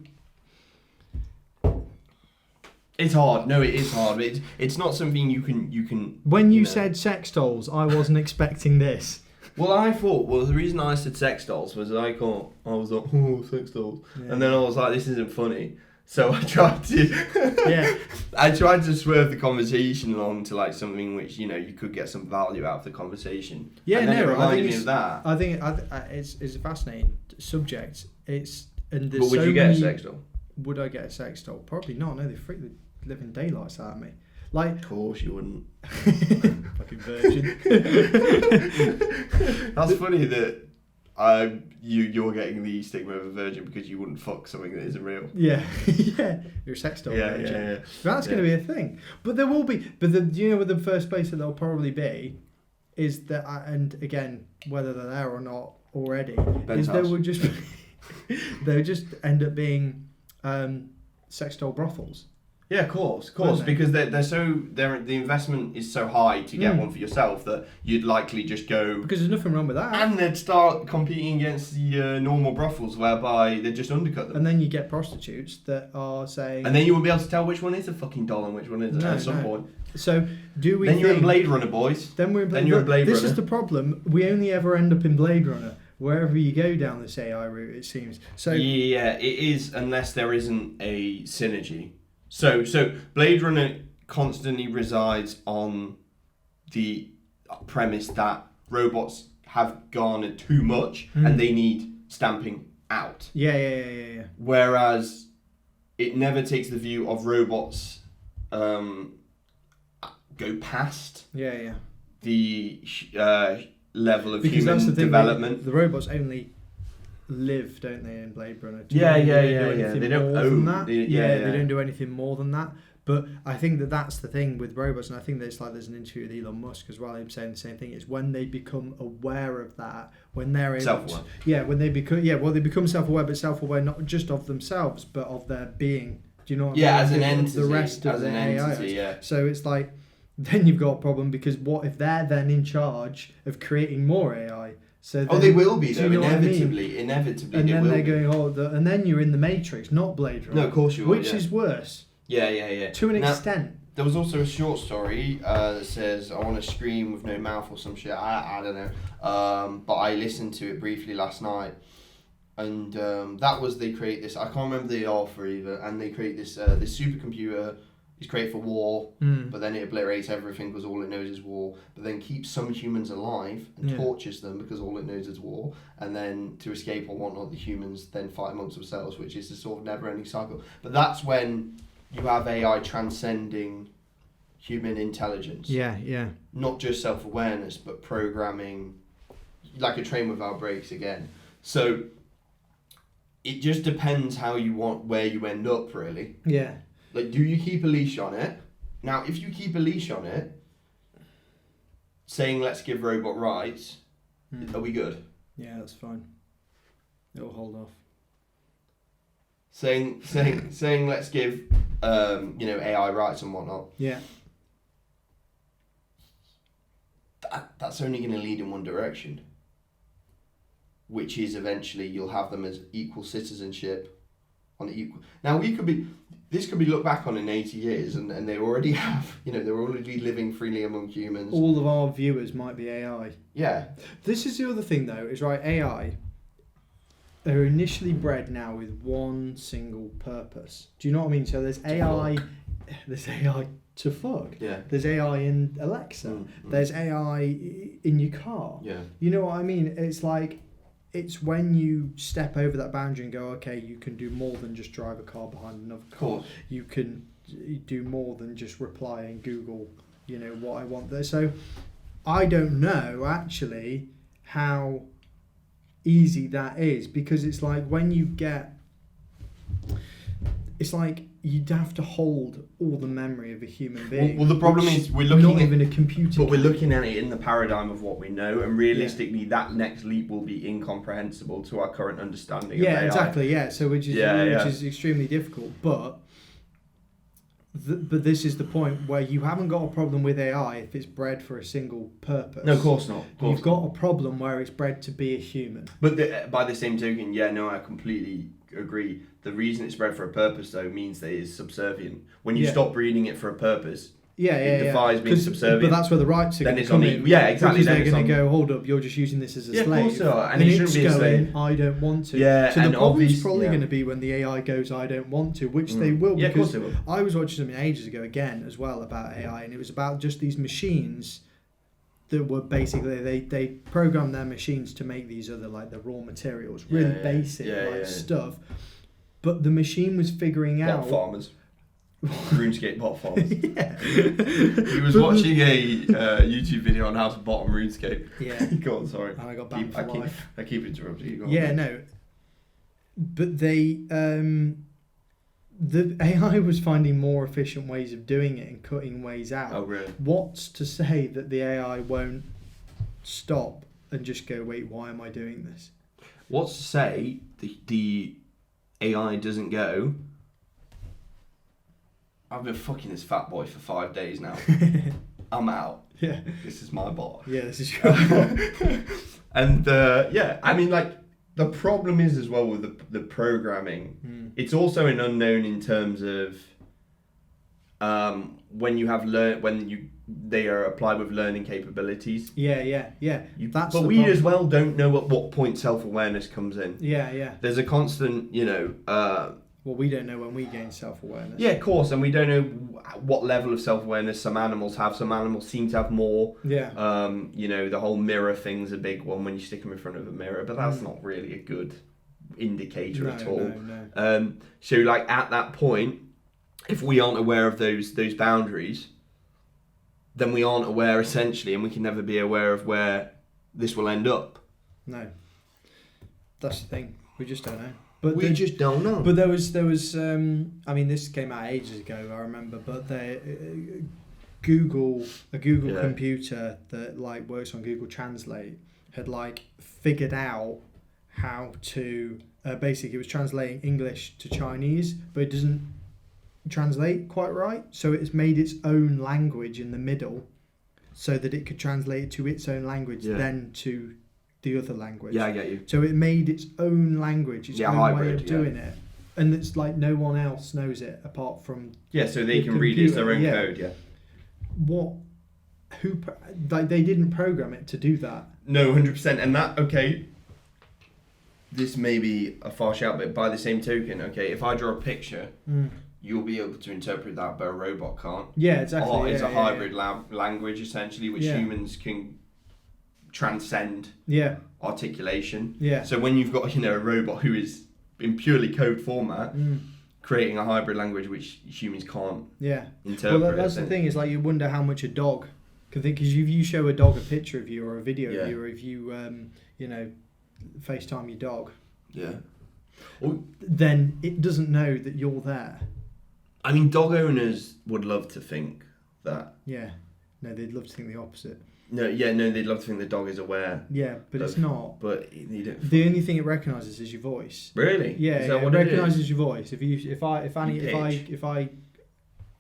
It's hard. No, it is hard. But it's not something you can. When you said sex dolls, I wasn't expecting this. Well, I thought, the reason I said sex dolls was I was like, oh, sex dolls. Yeah. And then I was like, this isn't funny. So I tried to, I tried to swerve the conversation along to like something which, you know, you could get some value out of the conversation. Yeah, and then it reminded me of that. I think it's a fascinating subject. But would you get a sex doll? Would I get a sex doll? Probably not. No, they freak the living daylights out of me. Like, of course you wouldn't. Fucking virgin. That's funny that you're getting the stigma of a virgin because you wouldn't fuck something that isn't real. Yeah. You're a sex doll virgin. Yeah. That's going to be a thing. But there will be. But do you know what the first place that they'll probably be is that, and again, whether they're there or not already, is there will just they'll just end up being sex doll brothels. Yeah, of course, because the investment is so high to get one for yourself that you'd likely just go. Because there's nothing wrong with that. And they'd start competing against the normal brothels, whereby they just undercut them. And then you get prostitutes that are saying. And then you won't be able to tell which one is a fucking doll and which one isn't at some point. So do we? Then you're in Blade Runner, boys. Then you're in Blade Runner. This is the problem. We only ever end up in Blade Runner. Wherever you go down this AI route, it seems. So yeah, it is, unless there isn't a synergy. So Blade Runner constantly resides on the premise that robots have garnered too much and they need stamping out. Yeah. Whereas it never takes the view of robots go past the level of human development. The robots only live, don't they, in Blade Runner? They don't own that. They don't do anything more than that. But I think that's the thing with robots, and I think that it's like there's an interview with Elon Musk as well. Him saying the same thing. It's when they become aware of that, when they're able self-aware. When they become self-aware, but self-aware not just of themselves, but of their being. Do you know what I mean? As an entity. The rest of the AI. So it's like, then you've got a problem, because what if they're then in charge of creating more AI? So then, they will be, though, inevitably. Inevitably, and then they're going, and then you're in the Matrix, not Blade Runner. No, of course you are. Which is worse. Yeah. To an extent. There was also a short story that says, I want to scream with no mouth or some shit. I don't know. But I listened to it briefly last night. And that was, they create this, I can't remember the author either, and they create this supercomputer. is created for war, but then it obliterates everything because all it knows is war, but then keeps some humans alive and tortures them because all it knows is war, and then to escape or whatnot, the humans then fight amongst themselves, which is a sort of never-ending cycle. But that's when you have AI transcending human intelligence. Yeah, yeah. Not just self-awareness, but programming, like a train without brakes again. So it just depends how you want, where you end up, really. Yeah. Like, do you keep a leash on it? Now, if you keep a leash on it, saying let's give robot rights, are we good? Yeah, that's fine. It'll hold off. Saying let's give AI rights and whatnot. Yeah. That's only going to lead in one direction, which is eventually you'll have them as equal citizenship on the equal. Now this could be looked back on in 80 years and they already have, they're already living freely among humans. All of our viewers might be AI. Yeah. This is the other thing though, is right, AI, they're initially bred now with one single purpose. Do you know what I mean? So there's AI to fuck. Yeah. There's AI in Alexa. There's AI in your car. Yeah. You know what I mean? It's like, it's when you step over that boundary and go, okay, you can do more than just drive a car behind another car. Cool. You can do more than just reply and Google, what I want there. So I don't know actually how easy that is, because it's like when you get, it's like you'd have to hold all the memory of a human being. Well, the problem is we're looking not even a computer. But we're looking at it in the paradigm of what we know, and realistically, that next leap will be incomprehensible to our current understanding of AI. Yeah, exactly. Yeah, so which is extremely difficult. But this is the point where you haven't got a problem with AI if it's bred for a single purpose. No, of course not. You've got a problem where it's bred to be a human. But by the same token, I completely agree. The reason it's bred for a purpose, though, means that it is subservient. When you stop breeding it for a purpose, it defies being subservient. But that's where the rights are going to come in. Yeah, exactly. Because they're going to go, hold up, you're just using this as a slave. Of course they are. And it's going, I don't want to. Yeah, so the problem's probably going to be when the AI goes, I don't want to, which they will. Yeah, of course they will. I was watching something ages ago again as well about AI, and it was about just these machines that were basically, they programmed their machines to make these other, like the raw materials, really basic stuff. But the machine was figuring out... Bot farmers. RuneScape bot farmers. Yeah. He was watching a YouTube video on how to bot on RuneScape. Yeah. Go on, sorry. And I got banned for life. I keep interrupting you. No. But the AI was finding more efficient ways of doing it and cutting ways out. Oh, really? What's to say that the AI won't stop and just go, wait, why am I doing this? What's to say the AI doesn't go, I've been fucking this fat boy for 5 days now. I'm out. Yeah. This is my bot. Yeah, this is your bot. And I mean, like, the problem is as well with the programming. It's also an unknown in terms of when you have they are applied with learning capabilities. Yeah. But we as well don't know at what point self-awareness comes in. Yeah. There's a constant, well, we don't know when we gain self-awareness. Yeah, of course, and we don't know what level of self-awareness some animals have. Some animals seem to have more. Yeah. The whole mirror thing's a big one when you stick them in front of a mirror, but that's not really a good indicator at all. No. So, like, at that point, if we aren't aware of those boundaries, then we aren't aware essentially, and we can never be aware of where this will end up. No. That's the thing. We just don't know. But we just don't know. But there was this came out ages ago, I remember, but Google computer that like works on Google Translate had like figured out how to basically it was translating English to Chinese, but it doesn't translate quite right. So it's made its own language in the middle so that it could translate it to its own language, then to the other language. Yeah, I get you. So it made its own language, its own hybrid, way of doing it. And it's like no one else knows it apart from so they can read it as their own code, they didn't program it to do that. No, 100%. And that, this may be a far shout, but by the same token, if I draw a picture, you'll be able to interpret that, but a robot can't. Yeah, exactly. Art is a hybrid language, essentially, which humans can transcend articulation. Yeah. So when you've got, a robot who is in purely code format, creating a hybrid language which humans can't interpret. Well, that's the thing, is like you wonder how much a dog can think, because if you show a dog a picture of you or a video of you, or if you, FaceTime your dog, then it doesn't know that you're there. I mean, dog owners would love to think that. Yeah. No, they'd love to think the opposite. No, they'd love to think the dog is aware. Yeah, but it's not. But you don't. The only thing it recognises is your voice. Really? Yeah, is that what it it recognises is? your voice. If I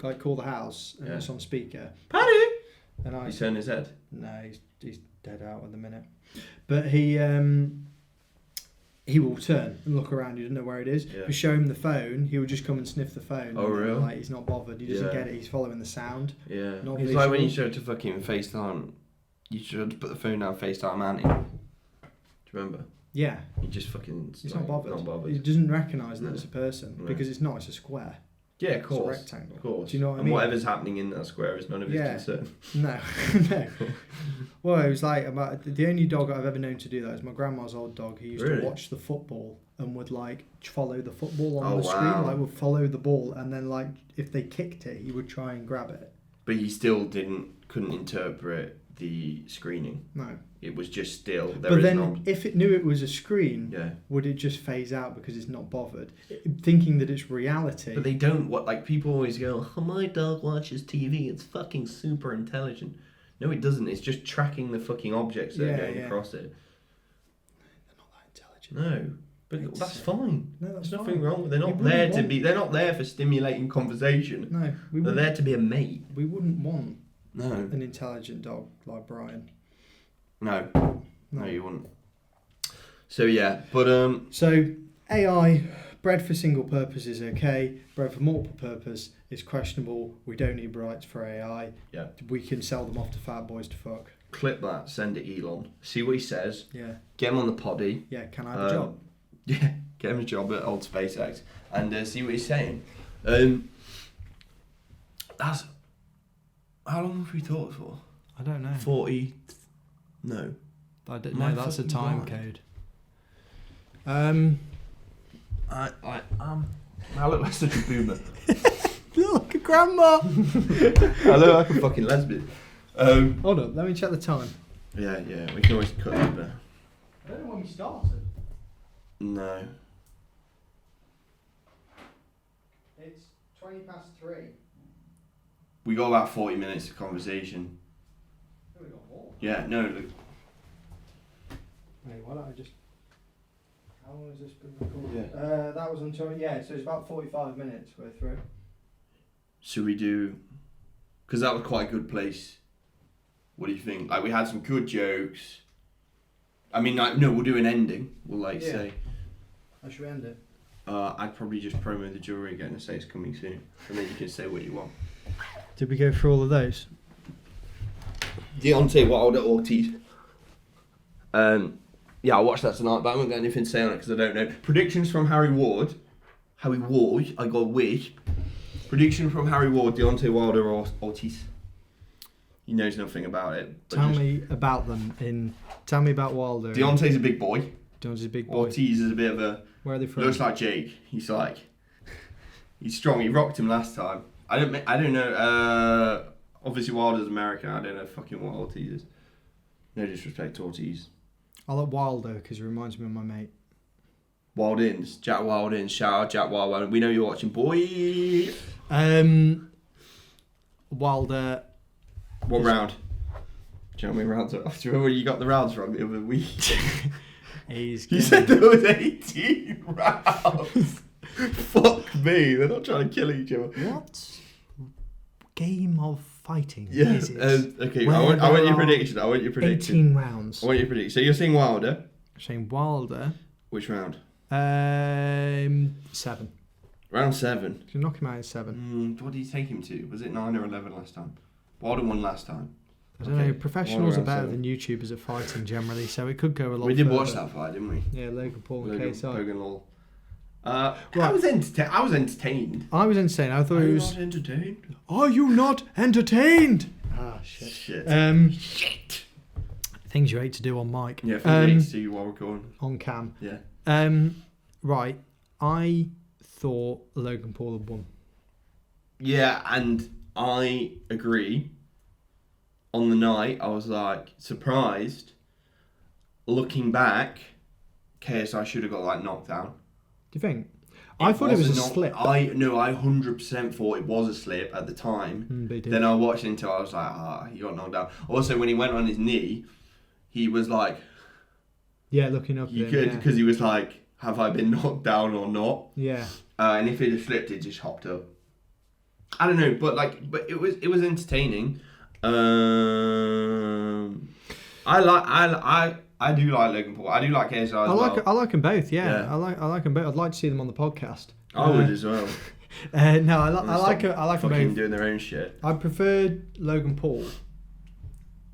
like call the house and it's on speaker, Paddy, and I turn his head. No, he's dead out at the minute. But he will turn and look around. He doesn't know where it is. Yeah. If you show him the phone, he will just come and sniff the phone. Oh, really? Like, he's not bothered. He doesn't get it. He's following the sound. Yeah. It's like when you show it to fucking FaceTime. You should put the phone down, FaceTime Annie. Do you remember? Yeah. He just fucking... He's not bothered. He doesn't recognise that it's a person because it's not. It's a square. Yeah, of course. It's a rectangle. Of course. Do you know what I mean? And whatever's happening in that square is none of his concern. No. No. Well, it was like, the only dog I've ever known to do that is my grandma's old dog. He used to watch the football and would like follow the football on the screen. Like, would follow the ball, and then like if they kicked it, he would try and grab it. But he still couldn't interpret the screening. No. It was just still... But then if it knew it was a screen, would it just phase out because it's not bothered? Thinking that it's reality. But they don't... people always go, oh, my dog watches TV, it's fucking super intelligent. No, it doesn't. It's just tracking the fucking objects that are going across it. They're not that intelligent. No. But that's fine. No, that's There's nothing wrong. They're not there to be... They're not there for stimulating conversation. No. They're there to be a mate. We wouldn't want an intelligent dog like Brian. No, you wouldn't. So yeah, but So AI, bred for single purpose is okay. Bred for multiple purpose is questionable. We don't need rights for AI. Yeah. We can sell them off to fat boys to fuck. Clip that. Send it Elon. See what he says. Yeah. Get him on the poddy. Yeah. Can I have a job? Yeah. Get him a job at old SpaceX and see what he's saying. That's. How long have we talked for? I don't know. 40. No. I don't know. That's a time code. I look like such a boomer. Look, grandma. I look like a fucking lesbian. Hold on, let me check the time. Yeah, we can always cut it there. I don't know when we started. No. It's 3:20. We got about 40 minutes of conversation. We got more. Yeah, no. Look. Wait, why don't I just... How long has this been recorded? Yeah. That was until... Yeah, so it's about 45 minutes we're through. Should we do... Because that was quite a good place. What do you think? Like, we had some good jokes. I mean, like, no, we'll do an ending. We'll, say... How should we end it? I'd probably just promo the jewellery again and say it's coming soon. And then you can say what you want. Did we go through all of those? Deontay Wilder Ortiz. Yeah, I watched that tonight, but I haven't got anything to say on it because I don't know. Predictions from Harry Ward. I got a wish. Prediction from Harry Ward, Deontay Wilder or Ortiz. He knows nothing about it. Tell me about them. Tell me about Wilder. Deontay's a big boy. Deontay's a big boy. Ortiz is a bit of a... Where are they from? Looks like Jake. He's strong. He rocked him last time. I don't know. Obviously Wilder's American. I don't know fucking what Ortiz is. No disrespect to Ortiz. I like Wilder because it reminds me of my mate. Wildins. Jack Wildins. Shout out Jack Wildins. We know you're watching, boy. Wilder. What round? Do you know how many rounds? Do you remember when you got the rounds wrong the other week? You said there was 18 rounds. Fuck me. They're not trying to kill each other. What game of fighting is it? Okay, I want your prediction. 18 rounds. I want your prediction. So you're saying Wilder? I'm saying Wilder. Which round? 7. Round 7. You knock him out in 7. What did you take him to? Was it 9 or 11 last time? Wilder won last time. I don't know. Professionals are better than YouTubers at fighting generally, so it could go a lot. We did watch that fight, didn't we? Yeah, Logan Paul and KSI. Logan Paul. Right. I was entertained. I was entertained. I thought it was. Not entertained? Are you not entertained? Ah, shit. Shit. Things you hate to do on mic. Yeah, things you hate to do while recording. On cam. Yeah. Right. I thought Logan Paul had won. Yeah, and I agree. On the night, I was like surprised. Looking back, KSI should have got like knocked down. Do you think? I thought it was a slip. I 100% thought it was a slip at the time. Then I watched it until I was like, he got knocked down. Also, when he went on his knee, he was like, yeah, looking up. You could, because he was like, have I been knocked down or not? Yeah. And if it had slipped, it just hopped up. I don't know, but it was entertaining. I do like Logan Paul. I do like KSI as well. I like them both. Yeah. I like them both. I'd like to see them on the podcast. I would as well. No, I like them both. Doing their own shit. I preferred Logan Paul.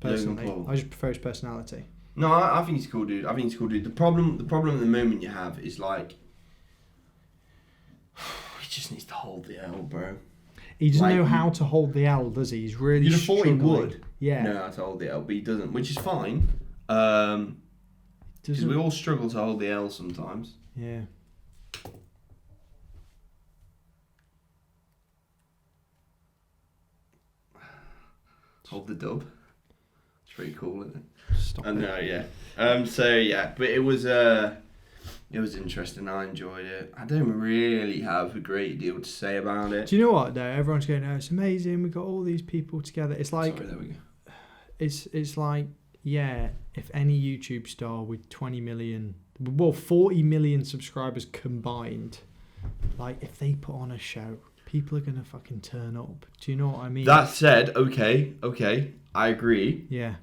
Personally, I just prefer his personality. No, I think he's a cool dude. The problem at the moment you have is like, he just needs to hold the L, bro. He doesn't know how to hold the L, does he? He's really You'd have thought he struggling. would. Yeah. Know how to hold the L, but he doesn't, which is fine. Because we all struggle to hold the L sometimes. Yeah. Hold the dub. It's pretty cool, isn't it? Stop it. Yeah. But it was interesting. I enjoyed it. I don't really have a great deal to say about it. Do you know what though? Everyone's going, "Oh, it's amazing. We've got all these people together." It's like, Sorry, there we go. It's like, yeah, if any YouTube star with 40 million subscribers combined, like if they put on a show, people are gonna fucking turn up. Do you know what I mean? That said, okay, I agree. Yeah.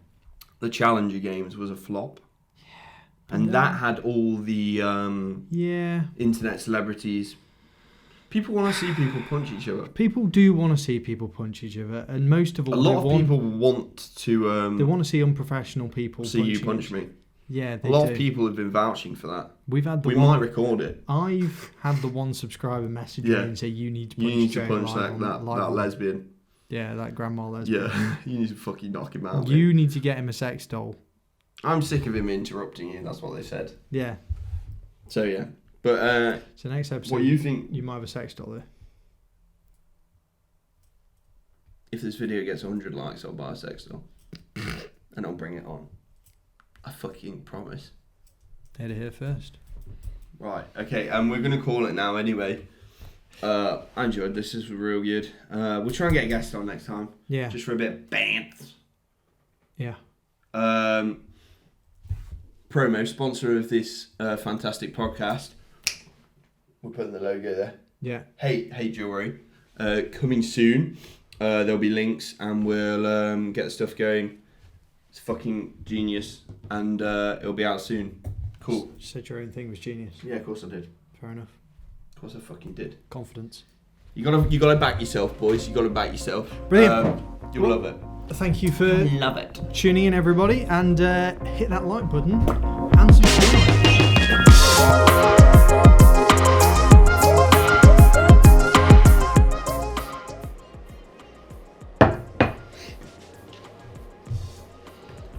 The Challenger Games was a flop. And that had all the internet celebrities. People want to see people punch each other. People do want to see people punch each other, and most of all, a lot of people want to. They want to see unprofessional people see you punch me. Yeah, they a lot do. of people have been vouching for that. We might record it. I've had the one subscriber message me and say you need to punch that lesbian. Yeah, that grandma lesbian. Yeah, you need to fucking knock him out. You need to get him a sex doll. I'm sick of him interrupting you. That's what they said. Yeah. So yeah, but so next episode, what do you think? You might have a sex doll there. If this video gets 100 likes, I'll buy a sex doll and I'll bring it on. I fucking promise. Heard it here first. Right. Okay. And we're gonna call it now anyway. I enjoyed this. This was real good. We'll try and get a guest on next time. Yeah. Just for a bit of bants. Yeah. Promo sponsor of this fantastic podcast. We're putting the logo there. Yeah. Hey Jewellery. Coming soon. There'll be links and we'll get the stuff going. It's fucking genius and it'll be out soon. Cool. You said your own thing was genius. Yeah, of course I did. Fair enough. Of course I fucking did. Confidence. You gotta back yourself, boys. You gotta back yourself. Brilliant. You'll love it. Thank you for love it. Tuning in, everybody, and hit that like button and subscribe.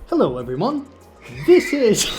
Hello, everyone. This is.